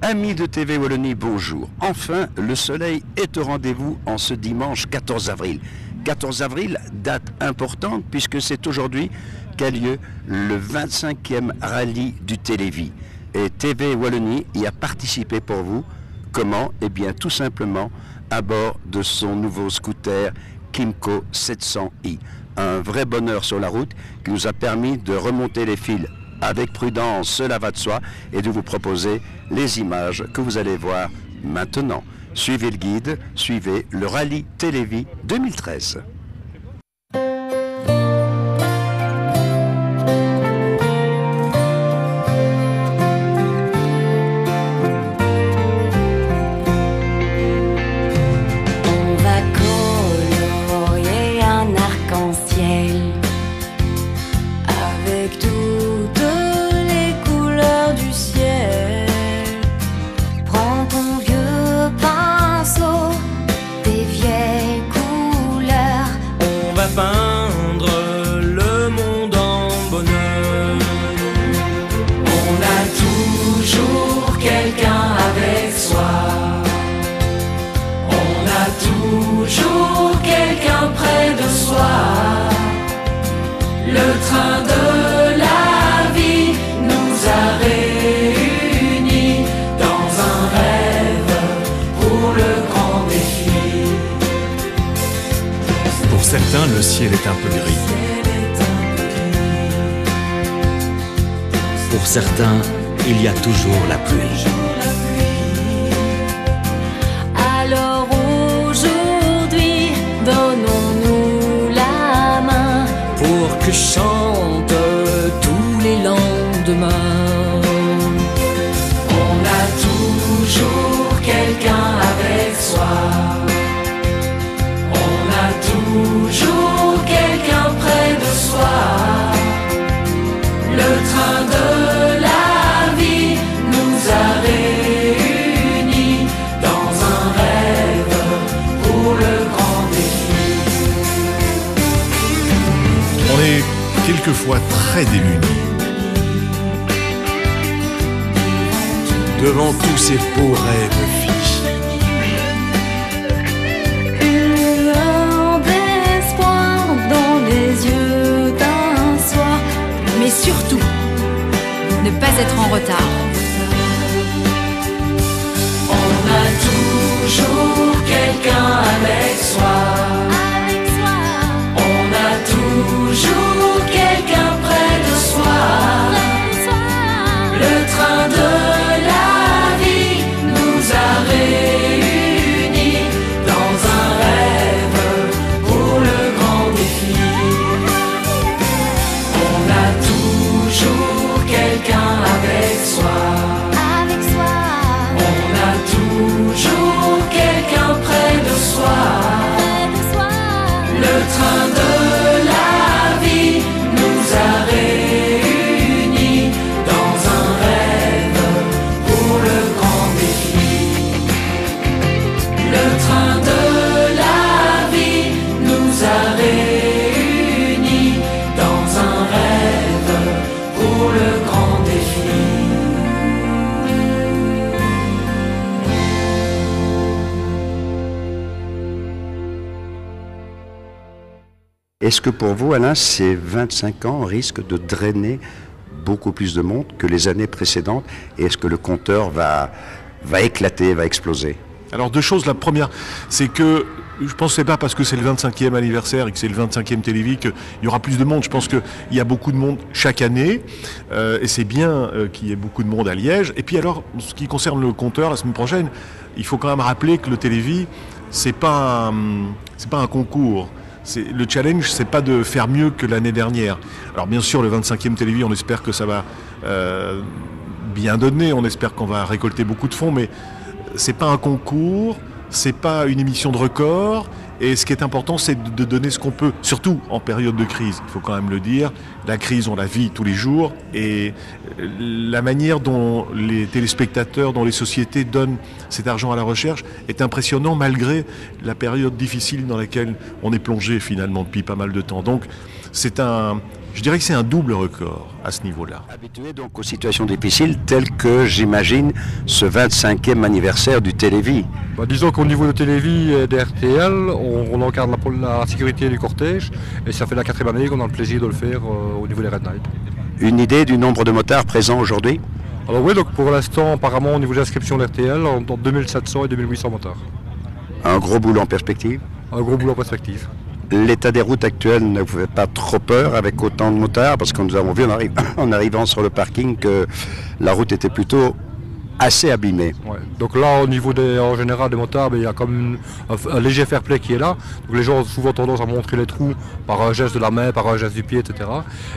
Amis de TV Wallonie, bonjour. Enfin, le soleil est au rendez-vous en ce dimanche 14 avril. 14 avril, date importante puisque c'est aujourd'hui qu'a lieu le 25e rallye du Télévis. Et TV Wallonie y a participé pour vous. Comment? Eh bien, tout simplement à bord de son nouveau scooter Kymco 700i. Un vrai bonheur sur la route qui nous a permis de remonter les fils avec prudence, cela va de soi, et de vous proposer les images que vous allez voir maintenant. Suivez le guide, suivez le rallye Télévis 2013. Peindre le monde en bonheur. On a toujours quelqu'un avec soi. On a toujours quelqu'un près de soi. Le train de la vie nous a réunis dans un rêve pour le grand défi. Pour certains, le ciel est un peu gris. Pour certains, il y a toujours la pluie. Alors aujourd'hui, donnons-nous la main pour que chantent tous les lendemains. On a toujours quelqu'un avec soi. Toujours quelqu'un près de soi. Le train de la vie nous a réunis dans un rêve pour le grand défi. On est quelquefois très démunis devant tous ces beaux rêves fichus. Mais surtout, ne pas être en retard. On a toujours quelqu'un avec soi. On a toujours quelqu'un près de soi. Le train de la vie nous a réunis dans un rêve pour le grand défi. On a toujours quelqu'un avec soi. On a toujours quelqu'un près de soi. Le train de la vie nous a réunis dans un rêve pour le grand défi. Le train de la vie nous a réunis dans un rêve pour le grand défi. Est-ce que pour vous, Alain, ces 25 ans risquent de drainer beaucoup plus de monde que les années précédentes? Et est-ce que le compteur va éclater, va exploser? Alors deux choses. La première, c'est que je pense que c'est pas parce que c'est le 25e anniversaire et que c'est le 25e Télévis qu'il y aura plus de monde. Je pense qu'il y a beaucoup de monde chaque année et c'est bien qu'il y ait beaucoup de monde à Liège. Et puis alors, ce qui concerne le compteur, la semaine prochaine, il faut quand même rappeler que le Télévis, c'est pas un concours. Le challenge, c'est pas de faire mieux que l'année dernière. Alors bien sûr, le 25e Télévis, on espère que ça va bien donner, on espère qu'on va récolter beaucoup de fonds, mais c'est pas un concours, c'est pas une émission de record. Et ce qui est important, c'est de donner ce qu'on peut, surtout en période de crise. Il faut quand même le dire, la crise, on la vit tous les jours. Et la manière dont les téléspectateurs, dont les sociétés donnent cet argent à la recherche est impressionnant malgré la période difficile dans laquelle on est plongé finalement depuis pas mal de temps. Donc c'est un Je dirais que c'est un double record à ce niveau-là. Habitué donc aux situations difficiles telles que, j'imagine, ce 25e anniversaire du Télévis. Disons qu'au niveau de Télévis et des RTL, on encadre la sécurité du cortège et ça fait la 4e année qu'on a le plaisir de le faire au niveau des Red Night. Une idée du nombre de motards présents aujourd'hui? Alors oui, donc pour l'instant, apparemment au niveau de l'inscription de RTL, entre 2700 et 2800 motards. Un gros boulot en perspective? Un gros boulot en perspective. L'état des routes actuelles ne vous fait pas trop peur avec autant de motards? Parce que nous avons vu en arrivant sur le parking que la route était plutôt assez abîmée. Ouais. Donc là, au niveau en général des motards, il y a comme un léger fair play qui est là. Donc les gens ont souvent tendance à montrer les trous par un geste de la main, par un geste du pied, etc.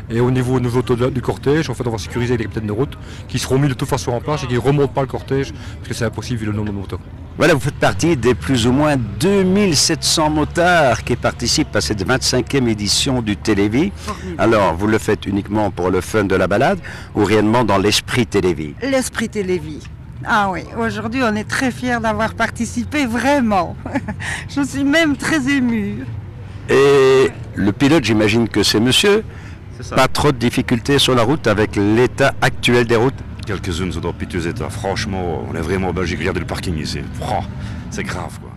Et au niveau du cortège, en fait, on va sécuriser les capitaines de route qui seront mis de toute façon en place et qui ne remontent pas le cortège parce que c'est impossible vu le nombre de motos. Voilà, vous faites partie des plus ou moins 2700 motards qui participent à cette 25e édition du Télévis. Alors, vous le faites uniquement pour le fun de la balade ou réellement dans l'esprit Télévis? L'esprit Télévis. Ah oui, aujourd'hui on est très fiers d'avoir participé, vraiment. Je suis même très émue. Et le pilote, j'imagine que c'est monsieur. C'est ça. Pas trop de difficultés sur la route avec l'état actuel des routes? Quelques-unes sont dans piteux état. Franchement, on est vraiment en Belgique. Regardez le parking ici. C'est grave, quoi.